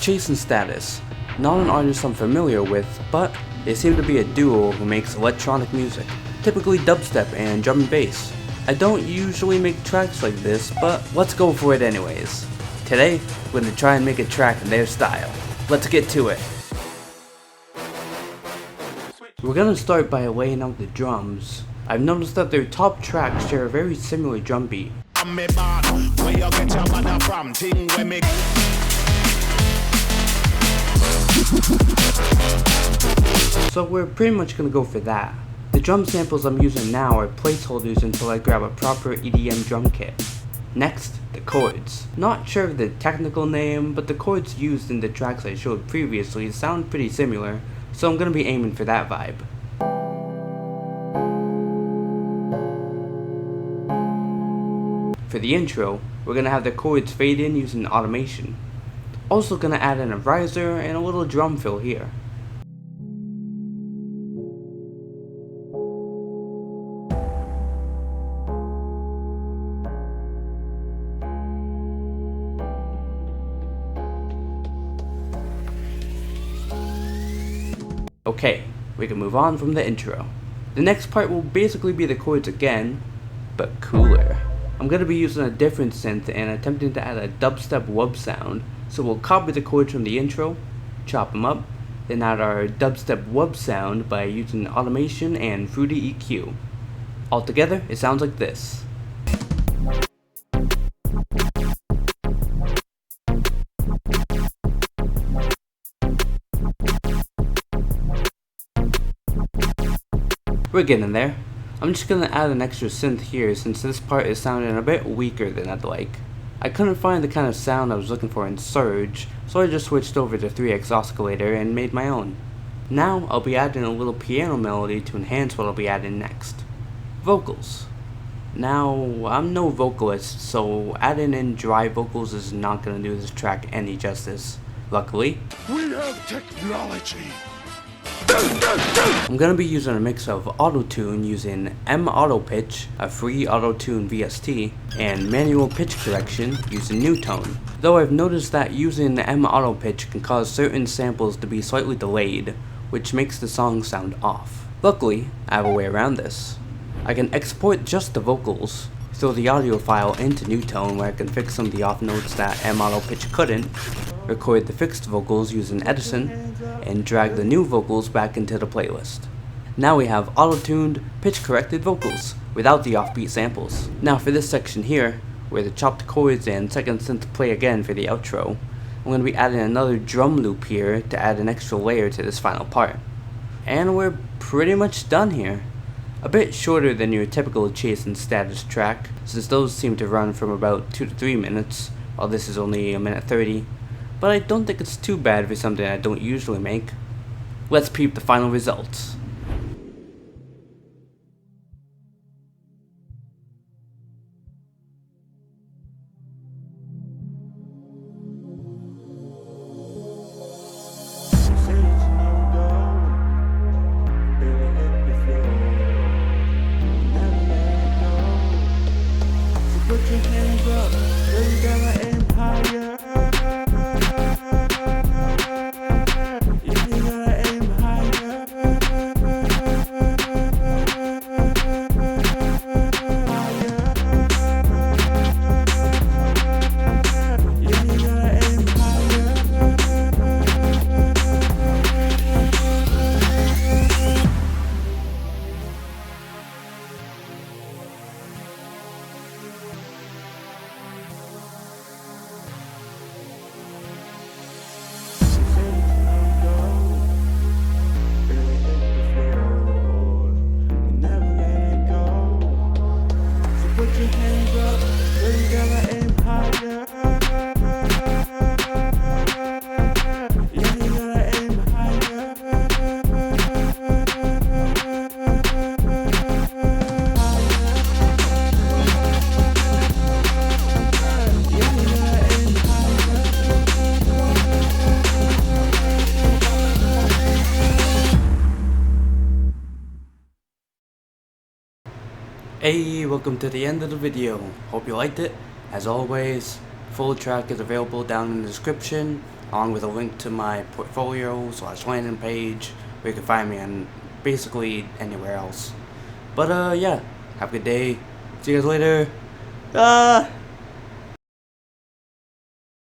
Chase and Status, not an artist I'm familiar with, but they seem to be a duo who makes electronic music, typically dubstep and drum and bass. I don't usually make tracks like this, but let's go for it anyways. Today, we're going to try and make a track in their style. Let's get to it. We're going to start by laying out the drums. I've noticed that their top tracks share a very similar drum beat. So we're pretty much going to go for that. The drum samples I'm using now are placeholders until I grab a proper EDM drum kit. Next, the chords. Not sure of the technical name, but the chords used in the tracks I showed previously sound pretty similar, so I'm going to be aiming for that vibe. For the intro, we're going to have the chords fade in using automation. Also going to add in a riser and a little drum fill here. Okay, we can move on from the intro. The next part will basically be the chords again, but cooler. I'm going to be using a different synth and attempting to add a dubstep wub sound, so we'll copy the chords from the intro, chop them up, then add our dubstep wub sound by using automation and fruity EQ. Altogether, it sounds like this. We're getting there. I'm just gonna add an extra synth here since this part is sounding a bit weaker than I'd like. I couldn't find the kind of sound I was looking for in Surge, so I just switched over to 3x Oscillator and made my own. Now I'll be adding a little piano melody to enhance what I'll be adding next. Vocals. Now, I'm no vocalist, so adding in dry vocals is not gonna do this track any justice. Luckily, we have technology. I'm going to be using a mix of auto-tune using M-Auto-Pitch, a free auto-tune VST, and manual pitch correction using Newtone. Though I've noticed that using M-Auto-Pitch can cause certain samples to be slightly delayed, which makes the song sound off. Luckily, I have a way around this. I can export just the vocals, throw the audio file into Newtone where I can fix some of the off notes that M-Auto-Pitch couldn't, record the fixed vocals using Edison, and drag the new vocals back into the playlist. Now we have auto-tuned, pitch-corrected vocals, without the offbeat samples. Now for this section here, where the chopped chords and second synth play again for the outro, I'm going to be adding another drum loop here to add an extra layer to this final part. And we're pretty much done here. A bit shorter than your typical Chase and Status track, since those seem to run from about 2 to 3 minutes, while this is only 1:30. But I don't think it's too bad for something I don't usually make. Let's peep the final results. Put your hands up, you gotta aim higher. You gotta aim higher. Hey, welcome to the end of the video. Hope you liked it. As always, full track is available down in the description, along with a link to my portfolio / landing page, where you can find me on basically anywhere else. But yeah, have a good day. See you guys later.